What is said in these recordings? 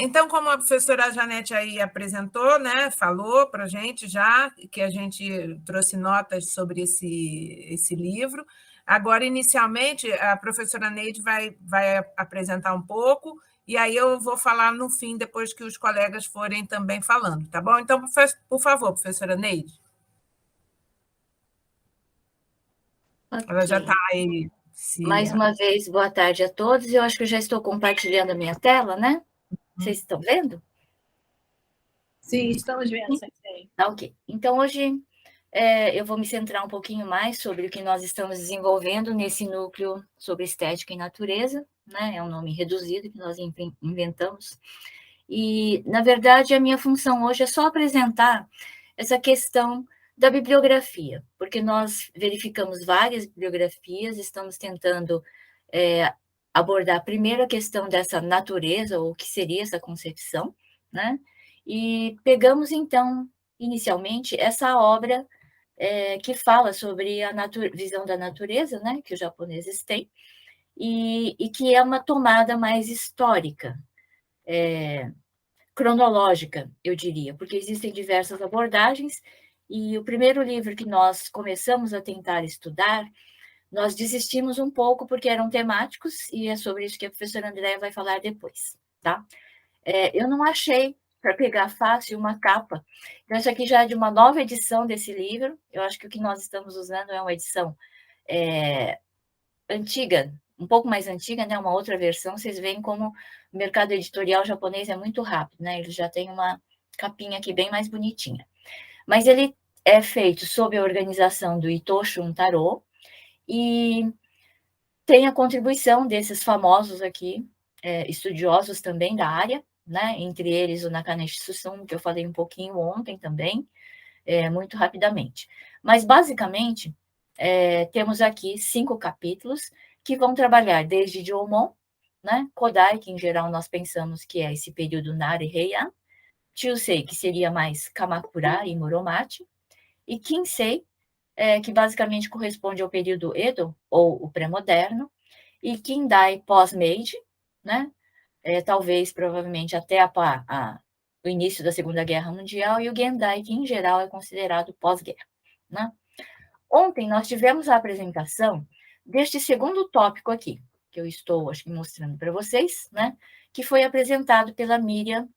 Então, como a professora Janete aí apresentou, né, falou para a gente já, que a gente trouxe notas sobre esse livro. Agora, inicialmente, a professora Neide vai apresentar um pouco, e aí eu vou falar no fim, depois que os colegas forem também falando, tá bom? Então, por favor, professora Neide. Okay. Ela já está aí. Mais uma vez, boa tarde a todos. Eu acho que eu já estou compartilhando a minha tela, né? Vocês estão vendo? Sim, estamos vendo, Sensei. Tá, ok. Então, hoje eu vou me centrar um pouquinho mais sobre o que nós estamos desenvolvendo nesse núcleo sobre estética e natureza, né? É um nome reduzido que nós inventamos. E, na verdade, a minha função hoje é só apresentar essa questão da bibliografia, porque nós verificamos várias bibliografias, estamos tentando abordar primeiro a questão dessa natureza, ou o que seria essa concepção, né? E pegamos, então, inicialmente, essa obra que fala sobre a visão da natureza, né, que os japoneses têm, e que é uma tomada mais histórica, cronológica, eu diria, porque existem diversas abordagens, e o primeiro livro que nós começamos a tentar estudar, nós desistimos um pouco porque eram temáticos, e é sobre isso que a professora Andréa vai falar depois, tá? Eu não achei para pegar fácil uma capa. Então, isso aqui já é de uma nova edição desse livro. Eu acho que o que nós estamos usando é uma edição antiga, um pouco mais antiga, né? Uma outra versão. Vocês veem como o mercado editorial japonês é muito rápido, né? Ele já tem uma capinha aqui bem mais bonitinha. Mas ele é feito sob a organização do Ito Shuntaro e tem a contribuição desses famosos aqui, estudiosos também da área, né? Entre eles o Nakanishi Susumu, que eu falei um pouquinho ontem também, muito rapidamente. Mas, basicamente, temos aqui 5 capítulos que vão trabalhar desde Jomon, né? Kodai, que em geral nós pensamos que é esse período Nara e Heian, Chusei, que seria mais Kamakura e Muromachi, e Kinsei, que basicamente corresponde ao período Edo, ou o pré-moderno, e Kindai pós-Meiji, né? Talvez, provavelmente, até o início da Segunda Guerra Mundial, e o Gendai, que em geral é considerado pós-guerra, né? Ontem nós tivemos a apresentação deste segundo tópico aqui, que eu estou, acho que, mostrando para vocês, né? Que foi apresentado pela Miriam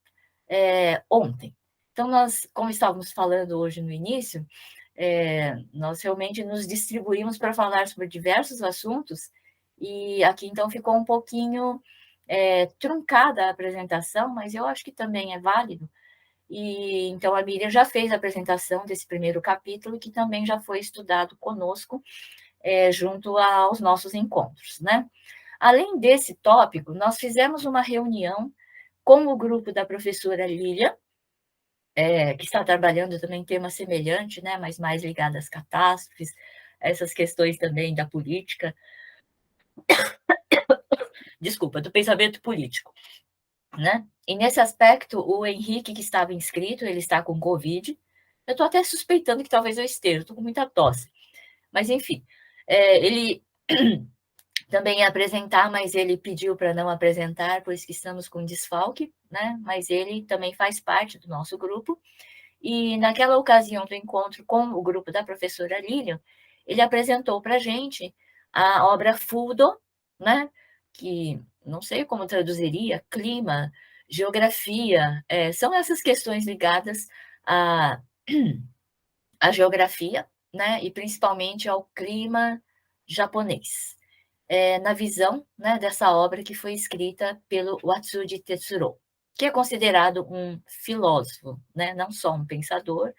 ontem. Então, nós, como estávamos falando hoje no início, nós realmente nos distribuímos para falar sobre diversos assuntos, e aqui, então, ficou um pouquinho truncada a apresentação, mas eu acho que também é válido. E então a Miriam já fez a apresentação desse primeiro capítulo, que também já foi estudado conosco junto aos nossos encontros, né? Além desse tópico, nós fizemos uma reunião com o grupo da professora Lília, que está trabalhando também em tema semelhante, né? Mas mais ligado às catástrofes, essas questões também da política, desculpa, do pensamento político, né? E nesse aspecto, o Henrique, que estava inscrito, ele está com Covid. Eu estou até suspeitando que talvez eu esteja, estou com muita tosse. Mas, enfim, ele também ia apresentar, mas ele pediu para não apresentar, por isso que estamos com desfalque, né? Mas ele também faz parte do nosso grupo. E naquela ocasião do encontro com o grupo da professora Lilian, ele apresentou para a gente a obra Fudo, né? Que não sei como traduziria, clima, geografia, são essas questões ligadas à, à geografia, né? E principalmente ao clima japonês. Na visão, né, dessa obra que foi escrita pelo Watsuji Tetsuro, que é considerado um filósofo, né? Não só um pensador,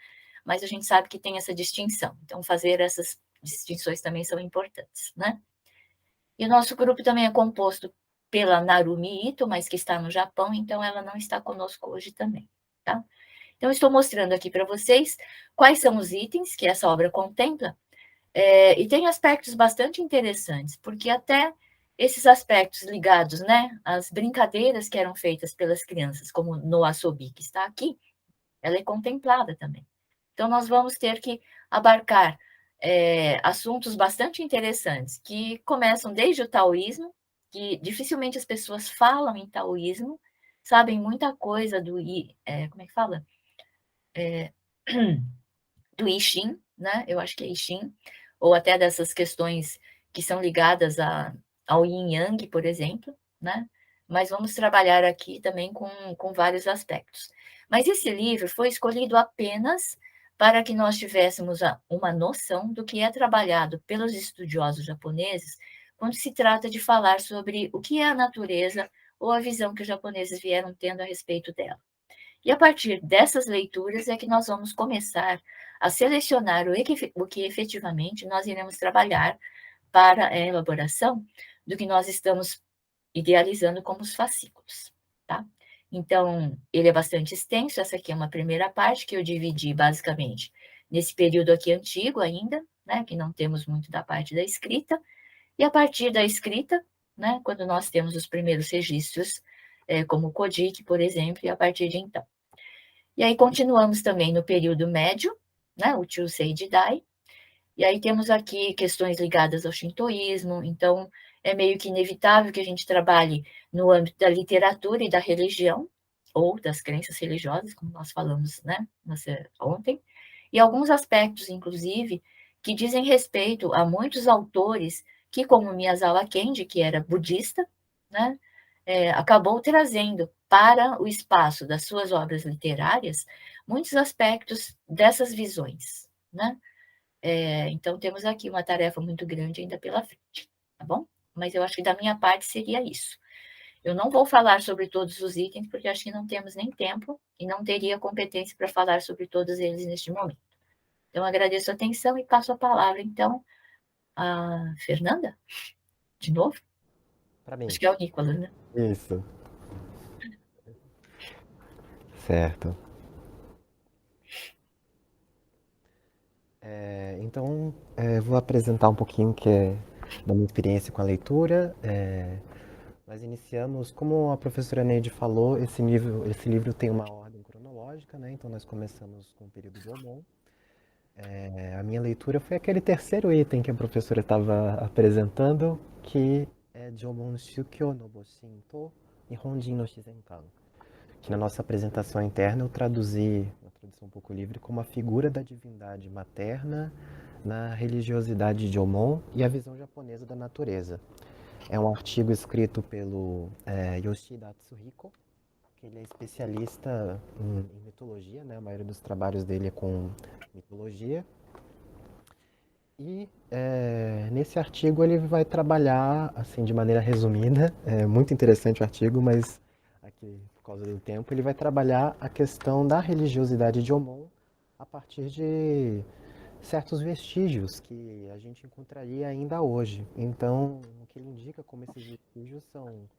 mas a gente sabe que tem essa distinção. Então, fazer essas distinções também são importantes, né? E o nosso grupo também é composto pela Narumi Ito, mas que está no Japão, então ela não está conosco hoje também, tá? Então, estou mostrando aqui para vocês quais são os itens que essa obra contempla, e tem aspectos bastante interessantes, porque até esses aspectos ligados, né, às brincadeiras que eram feitas pelas crianças, como no Asobi, que está aqui, ela é contemplada também. Então, nós vamos ter que abarcar assuntos bastante interessantes, que começam desde o taoísmo, que dificilmente as pessoas falam em taoísmo, sabem muita coisa do como é que fala? Do I Ching, né? Eu acho que é I Ching, ou até dessas questões que são ligadas ao Yin Yang, por exemplo, né? Mas vamos trabalhar aqui também com vários aspectos. Mas esse livro foi escolhido apenas para que nós tivéssemos uma noção do que é trabalhado pelos estudiosos japoneses quando se trata de falar sobre o que é a natureza ou a visão que os japoneses vieram tendo a respeito dela. E a partir dessas leituras é que nós vamos começar a selecionar o que efetivamente nós iremos trabalhar para a elaboração do que nós estamos idealizando como os fascículos, tá? Então, ele é bastante extenso, essa aqui é uma primeira parte que eu dividi basicamente nesse período aqui antigo ainda, né, que não temos muito da parte da escrita, e a partir da escrita, né, quando nós temos os primeiros registros, como o Kojiki, por exemplo, e a partir de então. E aí continuamos também no período médio, né, o Chusei Jidai, e aí temos aqui questões ligadas ao shintoísmo, então é meio que inevitável que a gente trabalhe no âmbito da literatura e da religião, ou das crenças religiosas, como nós falamos, né, ontem, e alguns aspectos, inclusive, que dizem respeito a muitos autores que, como Miyazawa Kenji, que era budista, né, acabou trazendo para o espaço das suas obras literárias muitos aspectos dessas visões, né? Então, temos aqui uma tarefa muito grande ainda pela frente, tá bom? Mas eu acho que da minha parte seria isso. Eu não vou falar sobre todos os itens, porque acho que não temos nem tempo e não teria competência para falar sobre todos eles neste momento. Então, agradeço a atenção e passo a palavra, então, a Fernanda, de novo? Para mim. Acho que é o Nicolas, né? Isso. Certo. Então, vou apresentar um pouquinho da minha experiência com a leitura. Nós iniciamos, como a professora Neide falou, esse livro tem uma ordem cronológica, né? Então, nós começamos com o período Jomon. A minha leitura foi aquele terceiro item que a professora estava apresentando, que é Jomon Shukyo no Boshin to Nihonjin no Shizenkan. Que na nossa apresentação interna eu traduzi, uma tradução um pouco livre, como a figura da divindade materna na religiosidade de Jomon e a visão japonesa da natureza. É um artigo escrito pelo Yoshida Tsuhiko, que ele é especialista em mitologia, né? A maioria dos trabalhos dele é com mitologia. E nesse artigo ele vai trabalhar, assim, de maneira resumida, é muito interessante o artigo, mas aqui, por causa do tempo, ele vai trabalhar a questão da religiosidade de Jomon a partir de certos vestígios que a gente encontraria ainda hoje. Então, o que ele indica como esses vestígios são,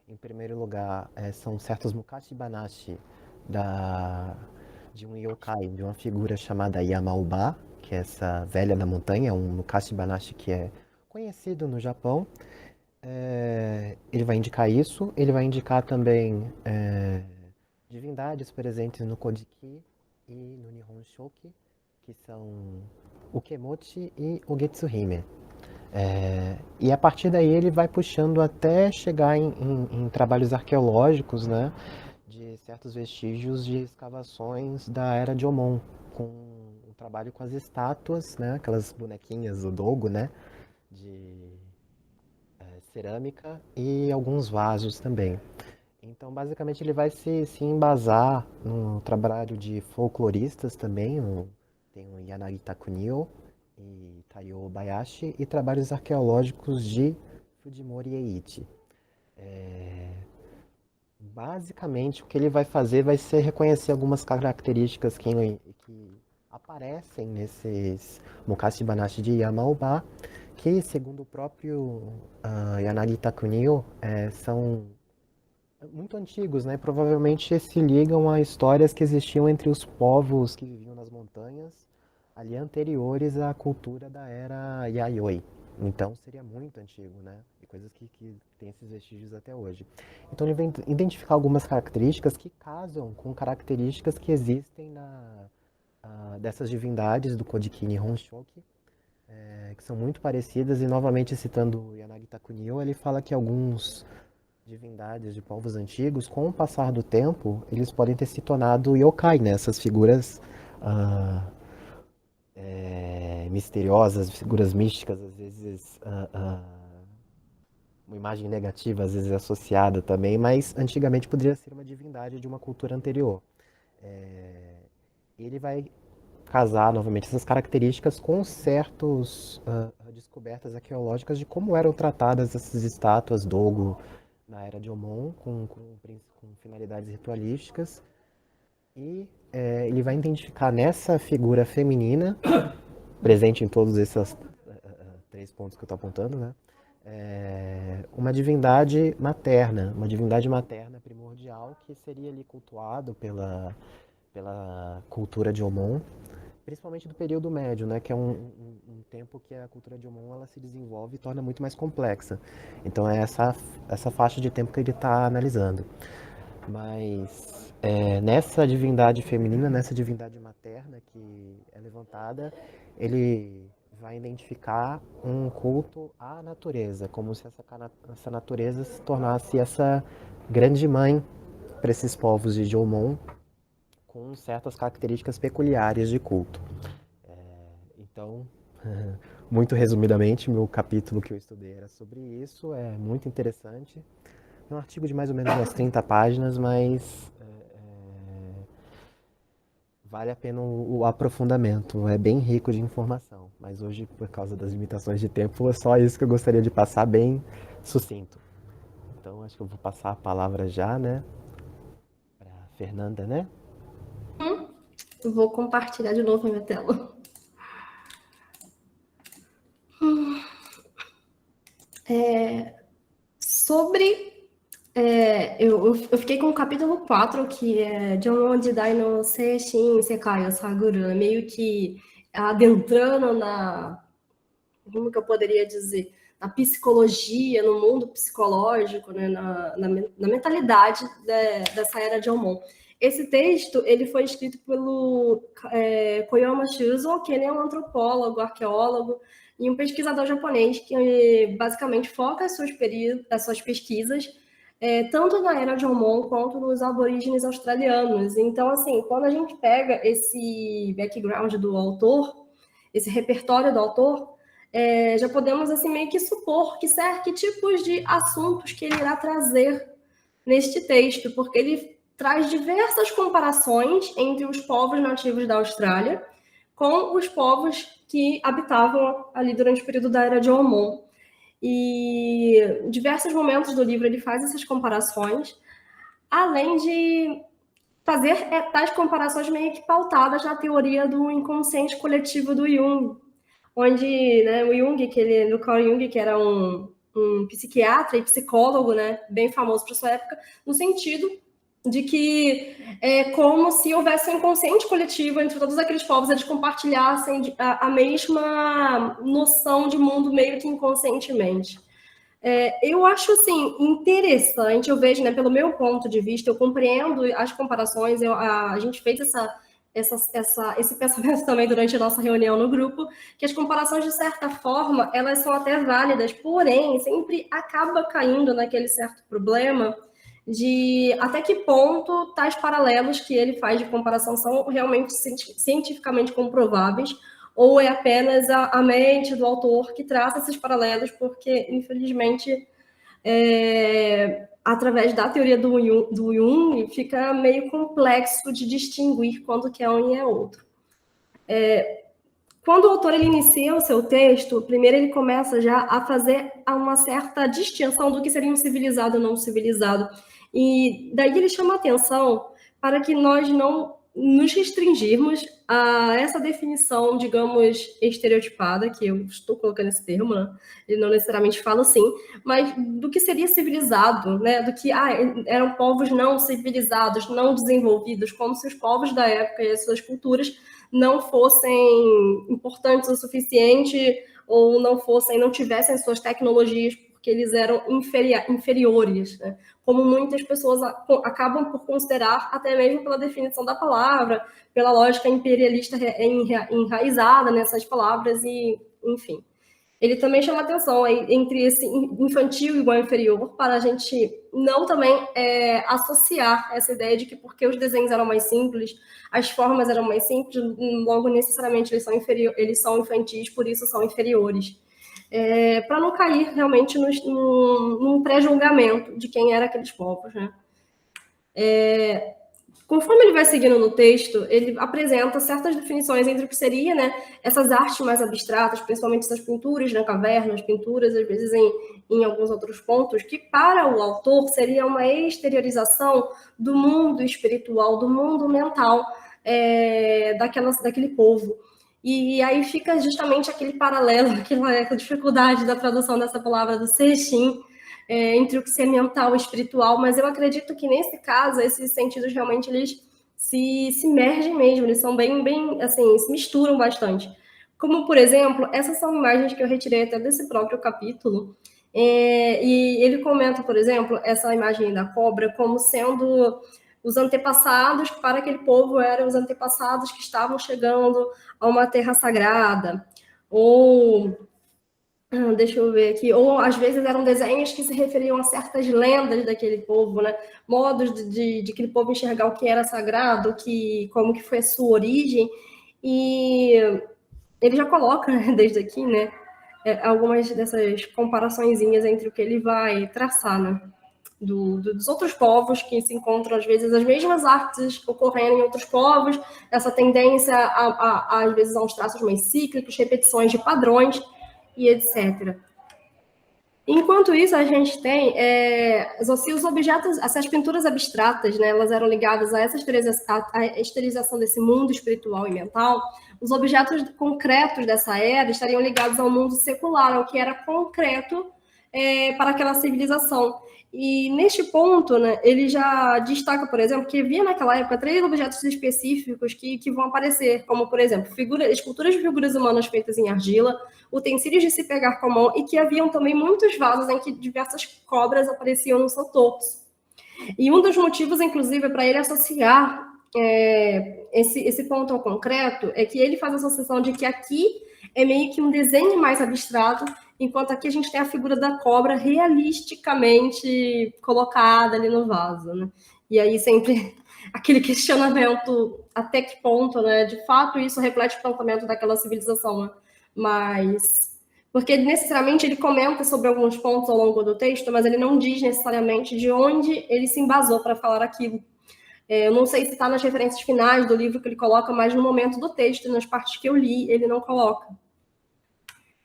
em primeiro lugar, são certos Mukashi Banashi de um yokai, de uma figura chamada Yamauba, que é essa velha da montanha, um Mukashi Banashi que é conhecido no Japão. Ele vai indicar isso, ele vai indicar também divindades presentes no Kojiki e no Nihon Shoki, que são o Kemochi e o Getsuhime. E a partir daí ele vai puxando até chegar em trabalhos arqueológicos, né, de certos vestígios de escavações da era Jomon, com um trabalho com as estátuas, né, aquelas bonequinhas, o dogo, né, de cerâmica e alguns vasos também. Então, basicamente, ele vai se embasar no trabalho de folcloristas também, tem o Yanagita Kunio e Taiyo Bayashi, e trabalhos arqueológicos de Fujimori Eiichi. Basicamente, o que ele vai fazer vai ser reconhecer algumas características que aparecem nesses Mukashi Banashi de Yamauba, que, segundo o próprio Yanagita Kunio, são muito antigos, né? Provavelmente se ligam a histórias que existiam entre os povos que viviam nas montanhas, ali anteriores à cultura da era Yayoi. Então seria muito antigo, né? E coisas que tem esses vestígios até hoje. Então ele vem identificar algumas características que casam com características que existem dessas divindades do Kojiki Nihon Shoki, que são muito parecidas, e novamente citando Yanagita Kunio, ele fala que alguns divindades de povos antigos, com o passar do tempo, eles podem ter se tornado yokai, né? Essas figuras misteriosas, figuras místicas, às vezes uma imagem negativa, às vezes associada também, mas antigamente poderia ser uma divindade de uma cultura anterior. Ele vai casar novamente essas características com certas descobertas arqueológicas de como eram tratadas essas estátuas Dogo na era de Omon, com finalidades ritualísticas. E ele vai identificar nessa figura feminina, presente em todos esses 3 pontos que eu estou apontando, né? Uma divindade materna primordial, que seria ali cultuado pela cultura de Omon, principalmente do período médio, né, que é um tempo que a cultura de Omon ela se desenvolve e torna muito mais complexa. Então é essa faixa de tempo que ele está analisando. Mas nessa divindade feminina, nessa divindade materna que é levantada, ele vai identificar um culto à natureza, como se essa natureza se tornasse essa grande mãe para esses povos de Jomon, com certas características peculiares de culto. Então, muito resumidamente, meu capítulo que eu estudei era sobre isso, é muito interessante. É um artigo de mais ou menos umas 30 páginas, mas vale a pena o aprofundamento, é bem rico de informação. Mas hoje, por causa das limitações de tempo, é só isso que eu gostaria de passar bem sucinto. Então, acho que eu vou passar a palavra já, né, para Fernanda, né? Eu vou compartilhar de novo a minha tela. Eu fiquei com o capítulo 4, que é Jomon Jidai no Seishin Sekai o Saguru, meio que adentrando como que eu poderia dizer, na psicologia, no mundo psicológico, né, na mentalidade dessa era de Jomon. Esse texto ele foi escrito pelo Koyama Shuzo, que ele é um antropólogo, arqueólogo e um pesquisador japonês que basicamente foca as suas pesquisas tanto na era de Jomon quanto nos aborígenes australianos. Então, assim, quando a gente pega esse background do autor, esse repertório do autor, já podemos assim meio que supor que tipos de assuntos que ele irá trazer neste texto, porque ele traz diversas comparações entre os povos nativos da Austrália com os povos que habitavam ali durante o período da era de Jomon. E em diversos momentos do livro ele faz essas comparações, além de fazer tais comparações meio que pautadas na teoria do inconsciente coletivo do Jung, onde, né, o Jung, do Carl Jung, que era um psiquiatra e psicólogo, né, bem famoso para sua época, no sentido de que é como se houvesse um inconsciente coletivo entre todos aqueles povos, eles compartilhassem a mesma noção de mundo meio que inconscientemente. Eu acho, assim, interessante, eu vejo, né, pelo meu ponto de vista, eu compreendo as comparações, a gente fez esse pensamento também durante a nossa reunião no grupo, que as comparações, de certa forma, elas são até válidas, porém, sempre acaba caindo naquele certo problema de até que ponto tais paralelos que ele faz de comparação são realmente cientificamente comprováveis, ou é apenas a mente do autor que traça esses paralelos, porque, infelizmente, através da teoria do Jung, fica meio complexo de distinguir quando que é um e é outro. Quando o autor ele inicia o seu texto, primeiro ele começa já a fazer uma certa distinção do que seria um civilizado e não civilizado. E daí ele chama a atenção para que nós não nos restringirmos a essa definição, digamos, estereotipada, que eu estou colocando esse termo, né? Ele não necessariamente fala assim, mas do que seria civilizado, né? Do que eram povos não civilizados, não desenvolvidos, como se os povos da época e as suas culturas não fossem importantes o suficiente ou não tivessem suas tecnologias porque eles eram inferiores, né? Como muitas pessoas acabam por considerar, até mesmo pela definição da palavra, pela lógica imperialista enraizada nessas palavras, e enfim. ele também chama atenção entre esse infantil e igual inferior, para a gente não também associar essa ideia de que porque os desenhos eram mais simples, as formas eram mais simples, logo necessariamente eles são infantis, por isso são inferiores. Para não cair realmente num pré-julgamento de quem eram aqueles povos, né? Conforme ele vai seguindo no texto, ele apresenta certas definições entre o que seria, né, essas artes mais abstratas, principalmente essas pinturas na caverna, as pinturas, às vezes, em alguns outros pontos, que para o autor seria uma exteriorização do mundo espiritual, do mundo mental daquele povo. E aí fica justamente aquele paralelo, aquela dificuldade da tradução dessa palavra do Seixin, entre o que é mental e espiritual, mas eu acredito que nesse caso, esses sentidos realmente eles se mergem mesmo, eles são bem, assim, se misturam bastante. Como, por exemplo, essas são imagens que eu retirei até desse próprio capítulo, e ele comenta, por exemplo, essa imagem da cobra como sendo os antepassados, para aquele povo eram os antepassados que estavam chegando a uma terra sagrada, ou deixa eu ver aqui, ou às vezes eram desenhos que se referiam a certas lendas daquele povo, né? Modos de aquele povo enxergar o que era sagrado, como que foi a sua origem, e ele já coloca, né, desde aqui, né, algumas dessas comparaçõezinhas entre o que ele vai traçar, né, dos outros povos que se encontram, às vezes, as mesmas artes ocorrendo em outros povos, essa tendência, às vezes, a uns traços mais cíclicos, repetições de padrões, e etc. Enquanto isso, a gente tem os objetos, essas pinturas abstratas, né, elas eram ligadas a essa esterilização desse mundo espiritual e mental. Os objetos concretos dessa era estariam ligados ao mundo secular, ao que era concreto para aquela civilização. E neste ponto, né, ele já destaca, por exemplo, que havia naquela época 3 objetos específicos que vão aparecer, como, por exemplo, esculturas de figuras humanas feitas em argila, utensílios de se pegar com a mão, e que haviam também muitos vasos em que diversas cobras apareciam no seu torso. E um dos motivos, inclusive, para ele associar esse ponto ao concreto é que ele faz a associação de que aqui é meio que um desenho mais abstrato, enquanto aqui a gente tem a figura da cobra realisticamente colocada ali no vaso, né? E aí sempre aquele questionamento até que ponto, né? De fato, isso reflete o pensamento daquela civilização, né? Mas porque necessariamente ele comenta sobre alguns pontos ao longo do texto, mas ele não diz necessariamente de onde ele se embasou para falar aquilo. Eu não sei se está nas referências finais do livro que ele coloca, mas no momento do texto, nas partes que eu li, ele não coloca.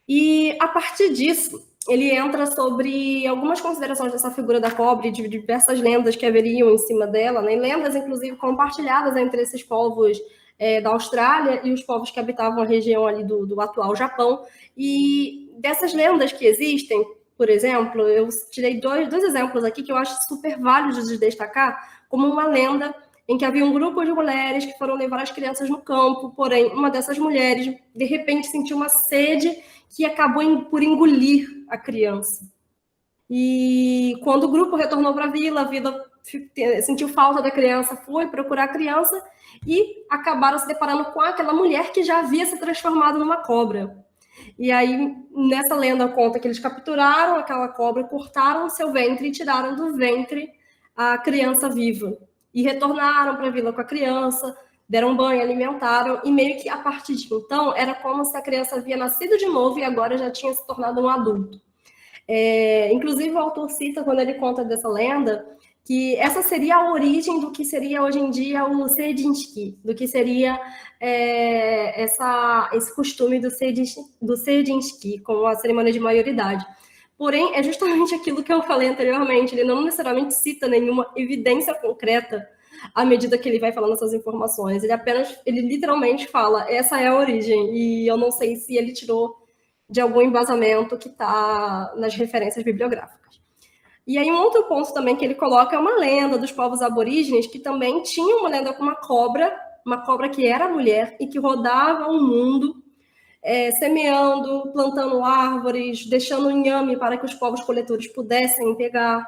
E, a partir disso, ele entra sobre algumas considerações dessa figura da cobra e de diversas lendas que haveriam em cima dela, né? Lendas, inclusive, compartilhadas entre esses povos da Austrália e os povos que habitavam a região ali do atual Japão. E dessas lendas que existem, por exemplo, eu tirei dois exemplos aqui que eu acho super válidos de destacar, como uma lenda em que havia um grupo de mulheres que foram levar as crianças no campo, porém, uma dessas mulheres, de repente, sentiu uma sede que acabou por engolir a criança. E quando o grupo retornou para a vila sentiu falta da criança, foi procurar a criança e acabaram se deparando com aquela mulher que já havia se transformado numa cobra. E aí, nessa lenda, conta que eles capturaram aquela cobra, cortaram seu ventre e tiraram do ventre a criança viva. E retornaram para a vila com a criança, deram banho, alimentaram, e meio que a partir de então, era como se a criança havia nascido de novo e agora já tinha se tornado um adulto. Inclusive, o autor cita, quando ele conta dessa lenda, que essa seria a origem do que seria hoje em dia o Sejinski, do que seria esse costume do Sejinski, com a cerimônia de maioridade. Porém, é justamente aquilo que eu falei anteriormente, ele não necessariamente cita nenhuma evidência concreta à medida que ele vai falando essas informações, ele literalmente fala, essa é a origem, e eu não sei se ele tirou de algum embasamento que está nas referências bibliográficas. E aí um outro ponto também que ele coloca é uma lenda dos povos aborígenes, que também tinha uma lenda com uma cobra que era mulher e que rodava o mundo, semeando, plantando árvores, deixando inhame para que os povos coletores pudessem pegar.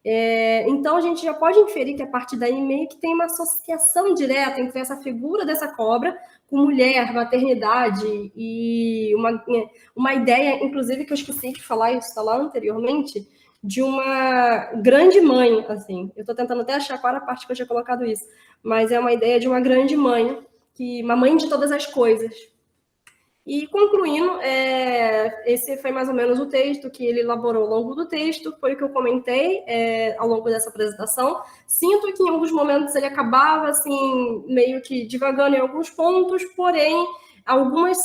Então, a gente já pode inferir que a partir daí meio que tem uma associação direta entre essa figura dessa cobra com mulher, maternidade e uma ideia, inclusive, que eu esqueci de falar isso lá anteriormente, de uma grande mãe, assim. Eu estou tentando até achar qual era a parte que eu tinha colocado isso, mas é uma ideia de uma grande mãe, uma mãe de todas as coisas. E concluindo, esse foi mais ou menos o texto que ele elaborou ao longo do texto, foi o que eu comentei ao longo dessa apresentação. Sinto que em alguns momentos ele acabava assim, meio que divagando em alguns pontos, porém, algumas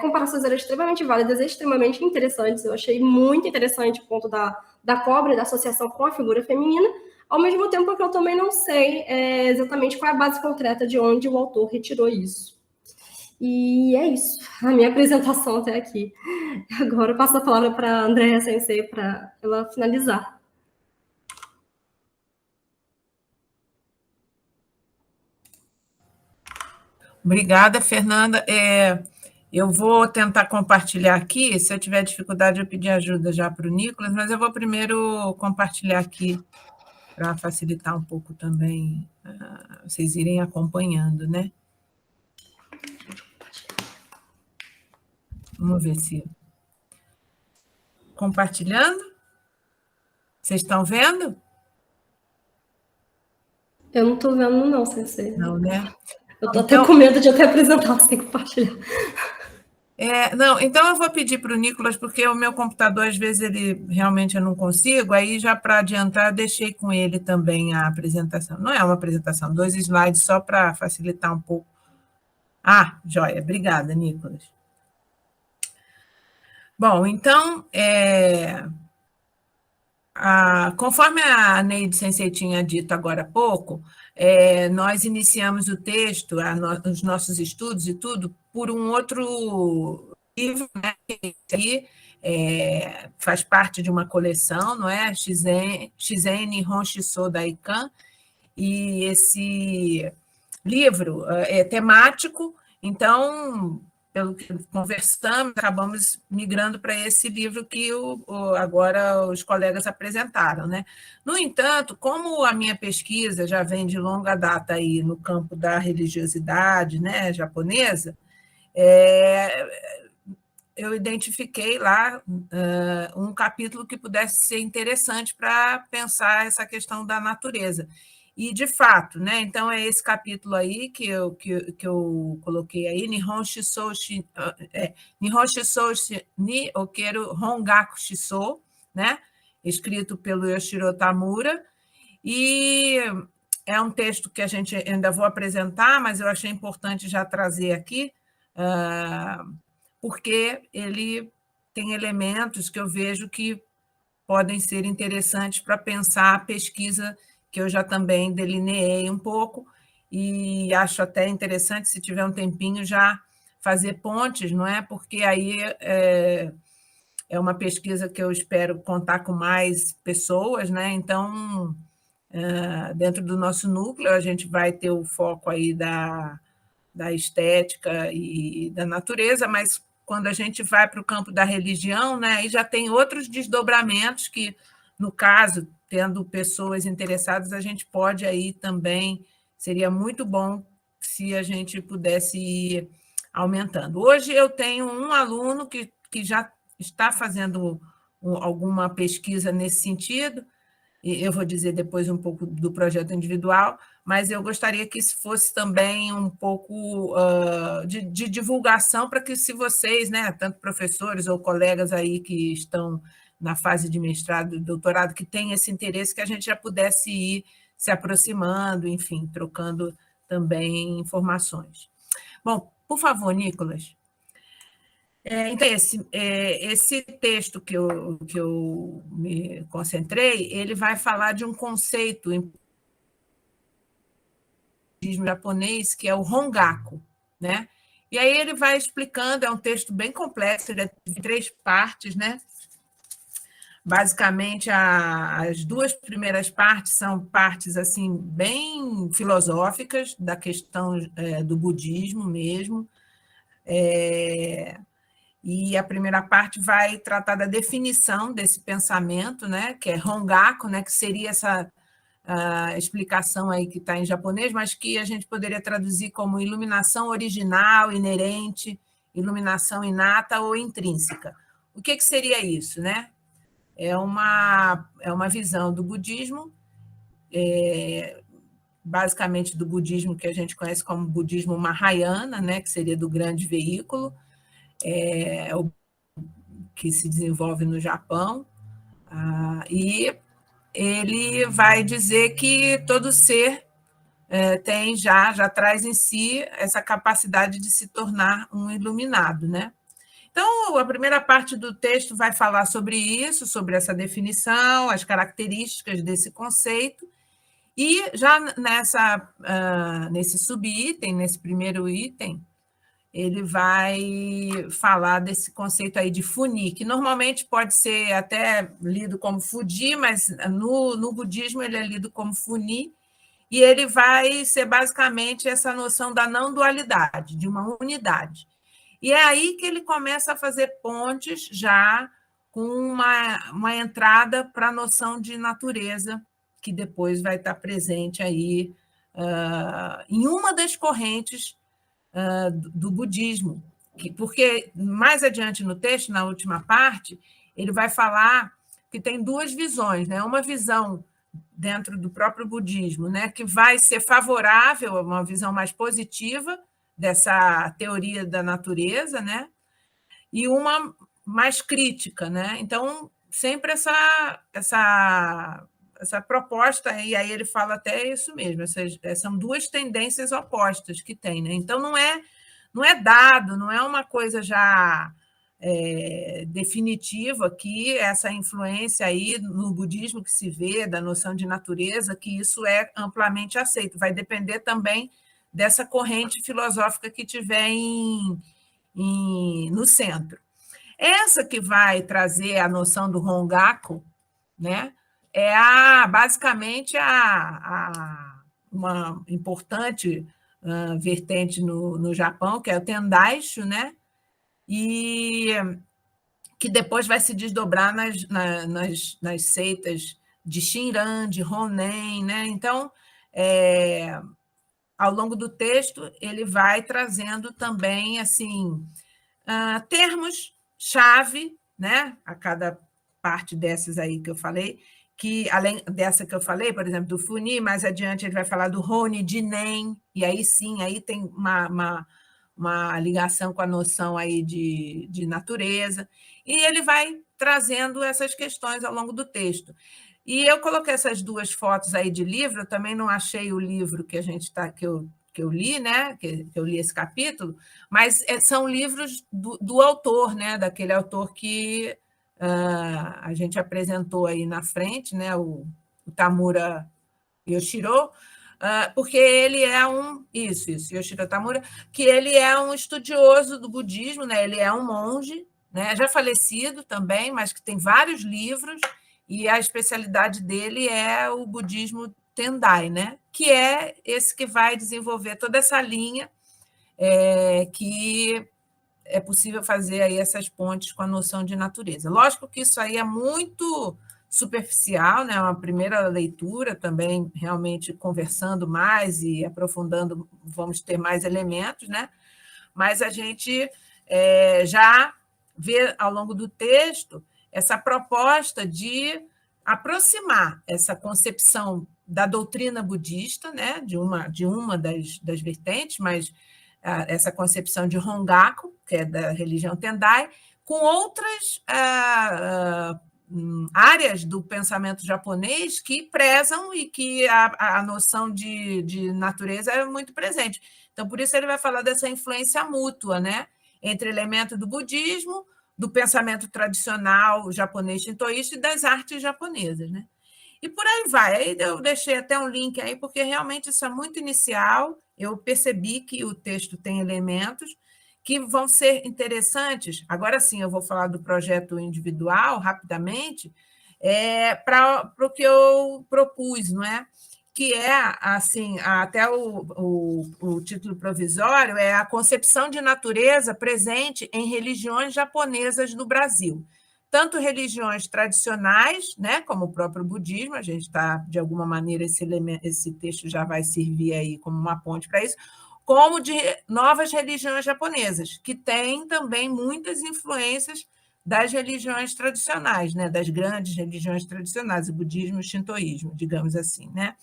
comparações eram extremamente válidas, extremamente interessantes. Eu achei muito interessante o ponto da cobra e da associação com a figura feminina, ao mesmo tempo que eu também não sei exatamente qual é a base concreta de onde o autor retirou isso. E é isso, a minha apresentação até aqui. Agora eu passo a palavra para a Andréa Sensei para ela finalizar. Obrigada, Fernanda. Eu vou tentar compartilhar aqui. Se eu tiver dificuldade, eu pedir ajuda já para o Nicolas, mas eu vou primeiro compartilhar aqui para facilitar um pouco também vocês irem acompanhando, né? Vamos ver se... Compartilhando? Vocês estão vendo? Eu não estou vendo, não, Sensei. Não, né? Eu estou até com medo de até apresentar sem compartilhar. Não, então eu vou pedir para o Nicolas, porque o meu computador, às vezes, ele realmente eu não consigo, aí já para adiantar, eu deixei com ele também a apresentação. Não é uma apresentação, 2 slides só para facilitar um pouco. Ah, joia, obrigada, Nicolas. Bom, então, conforme a Neide Sensei tinha dito agora há pouco, nós iniciamos o texto, os nossos estudos e tudo, por um outro livro, né, que faz parte de uma coleção, não é? Shizen Honshiso Daikan, e esse livro é temático, então, pelo que conversamos, acabamos migrando para esse livro que agora os colegas apresentaram, né? No entanto, como a minha pesquisa já vem de longa data aí no campo da religiosidade, né, japonesa, eu identifiquei lá um capítulo que pudesse ser interessante para pensar essa questão da natureza. E, de fato, né, então é esse capítulo aí que eu coloquei aí, Nihon Shisou ni Okeru Hongaku Shisou, né, escrito pelo Yoshiro Tamura, e é um texto que a gente ainda vou apresentar, mas eu achei importante já trazer aqui, porque ele tem elementos que eu vejo que podem ser interessantes para pensar a pesquisa que eu já também delineei um pouco, e acho até interessante, se tiver um tempinho, já fazer pontes, não é? Porque aí é uma pesquisa que eu espero contar com mais pessoas, né? Então, dentro do nosso núcleo, a gente vai ter o foco aí da estética e da natureza, mas quando a gente vai para o campo da religião, né, aí já tem outros desdobramentos que, no caso, tendo pessoas interessadas, a gente pode aí também, seria muito bom se a gente pudesse ir aumentando. Hoje eu tenho um aluno que já está fazendo alguma pesquisa nesse sentido, e eu vou dizer depois um pouco do projeto individual, mas eu gostaria que isso fosse também um pouco de divulgação para que, se vocês, né, tanto professores ou colegas aí que estão na fase de mestrado e doutorado, que têm esse interesse, que a gente já pudesse ir se aproximando, enfim, trocando também informações. Bom, por favor, Nicolas. Então, esse texto que eu me concentrei, ele vai falar de um conceito em budismo japonês, que é o Hongaku, né? E aí ele vai explicando, é um texto bem complexo, ele é de 3 partes, né? Basicamente, as 2 primeiras partes são partes assim bem filosóficas da questão do budismo mesmo, E a primeira parte vai tratar da definição desse pensamento, né, que é Hongaku, né, que seria essa explicação aí que está em japonês, mas que a gente poderia traduzir como iluminação original, inerente, iluminação inata ou intrínseca. O que seria isso, né? É uma visão do budismo, basicamente do budismo que a gente conhece como budismo Mahayana, né, que seria do grande veículo, que se desenvolve no Japão, e ele vai dizer que todo ser já traz em si essa capacidade de se tornar um iluminado, né? Então, a primeira parte do texto vai falar sobre isso, sobre essa definição, as características desse conceito, e já nesse subitem, nesse primeiro item, ele vai falar desse conceito aí de Funi, que normalmente pode ser até lido como Fuji, mas no budismo ele é lido como Funi, e ele vai ser basicamente essa noção da não dualidade, de uma unidade. E é aí que ele começa a fazer pontes já com uma entrada para a noção de natureza, que depois vai estar presente aí em uma das correntes do budismo, porque mais adiante no texto, na última parte, ele vai falar que tem duas visões, né? Uma visão dentro do próprio budismo, né, que vai ser favorável a uma visão mais positiva dessa teoria da natureza, né, e uma mais crítica, né? Então, sempre essa proposta, e aí ele fala até isso mesmo, são duas tendências opostas que tem, né? Então, não é dado, não é uma coisa já definitiva que essa influência aí no budismo que se vê, da noção de natureza, que isso é amplamente aceito. Vai depender também dessa corrente filosófica que tiver no centro. Essa que vai trazer a noção do Hongaku, né, é basicamente uma importante vertente no Japão, que é o Tendaishu, né, e que depois vai se desdobrar nas seitas de Shinran, de Honen, né? Então, ao longo do texto, ele vai trazendo também assim termos-chave, né? A cada parte dessas aí que eu falei, que além dessa que eu falei, por exemplo, do Funi, mais adiante ele vai falar do Honi, de Nen, e aí sim, aí tem uma ligação com a noção aí de natureza, e ele vai trazendo essas questões ao longo do texto. E eu coloquei essas duas fotos aí de livro, eu também não achei o livro que eu li, né? Que eu li esse capítulo, mas são livros do autor, né? Daquele autor que a gente apresentou aí na frente, né? O Tamura Yoshiro, porque ele é Yoshiro Tamura, que ele é um estudioso do budismo, né? Ele é um monge, né? Já falecido também, mas que tem vários livros, e a especialidade dele é o budismo Tendai, né? Que é esse que vai desenvolver toda essa linha que é possível fazer aí essas pontes com a noção de natureza. Lógico que isso aí é muito superficial, né? Uma primeira leitura também, realmente conversando mais e aprofundando, vamos ter mais elementos, né? Mas a gente já vê ao longo do texto essa proposta de aproximar essa concepção da doutrina budista, né? de uma das vertentes, mas essa concepção de Hongaku, que é da religião Tendai, com outras áreas do pensamento japonês que prezam e que a noção de natureza é muito presente. Então, por isso ele vai falar dessa influência mútua, né, entre elementos do budismo, do pensamento tradicional japonês shintoísta e das artes japonesas, né? E por aí vai. Aí eu deixei até um link aí, porque realmente isso é muito inicial. Eu percebi que o texto tem elementos que vão ser interessantes. Agora sim, eu vou falar do projeto individual, rapidamente, para o que eu propus, não é? que é, assim, até o título provisório, é a concepção de natureza presente em religiões japonesas no Brasil. Tanto religiões tradicionais, né, como o próprio budismo, a gente está, de alguma maneira, esse texto já vai servir aí como uma ponte para isso, como de novas religiões japonesas, que têm também muitas influências das religiões tradicionais, né, das grandes religiões tradicionais, o budismo e o shintoísmo, digamos assim, né?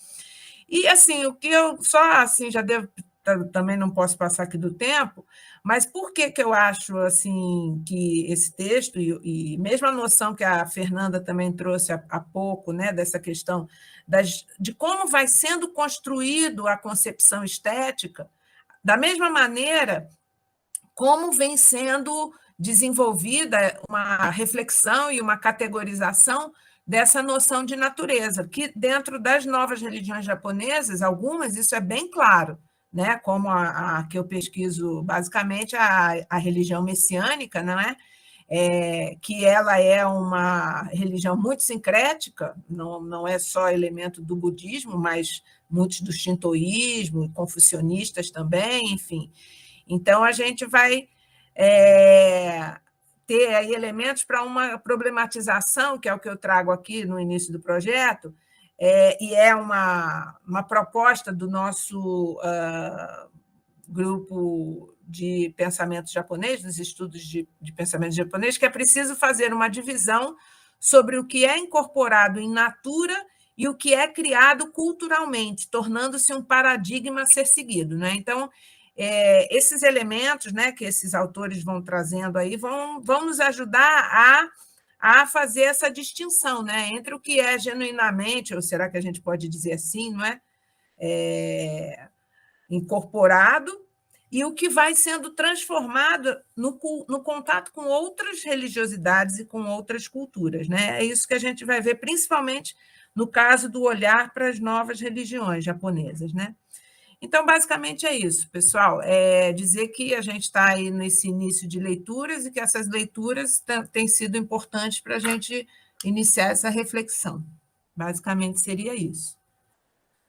E assim, o que eu só assim já devo, também não posso passar aqui do tempo, mas por que eu acho assim que esse texto e mesmo a noção que a Fernanda também trouxe há pouco, né, dessa questão de como vai sendo construído a concepção estética, da mesma maneira como vem sendo desenvolvida uma reflexão e uma categorização dessa noção de natureza, que dentro das novas religiões japonesas, algumas, isso é bem claro, né? Como a que eu pesquiso, basicamente, a religião messiânica, não é? Que ela é uma religião muito sincrética, não é só elemento do budismo, mas muitos do shintoísmo, confucionistas também, enfim. Então, a gente vai ter aí elementos para uma problematização, que é o que eu trago aqui no início do projeto, e é uma proposta do nosso grupo de pensamento japonês, dos estudos de pensamento japonês, que é preciso fazer uma divisão sobre o que é incorporado em natura e o que é criado culturalmente, tornando-se um paradigma a ser seguido, né? Então, esses elementos, né, que esses autores vão trazendo aí vão nos ajudar a fazer essa distinção, né, entre o que é genuinamente, ou será que a gente pode dizer assim, não é, incorporado, e o que vai sendo transformado no contato com outras religiosidades e com outras culturas, né? É isso que a gente vai ver, principalmente no caso do olhar para as novas religiões japonesas, né? Então, basicamente é isso, pessoal. É dizer que a gente está aí nesse início de leituras e que essas leituras têm sido importantes para a gente iniciar essa reflexão. Basicamente seria isso.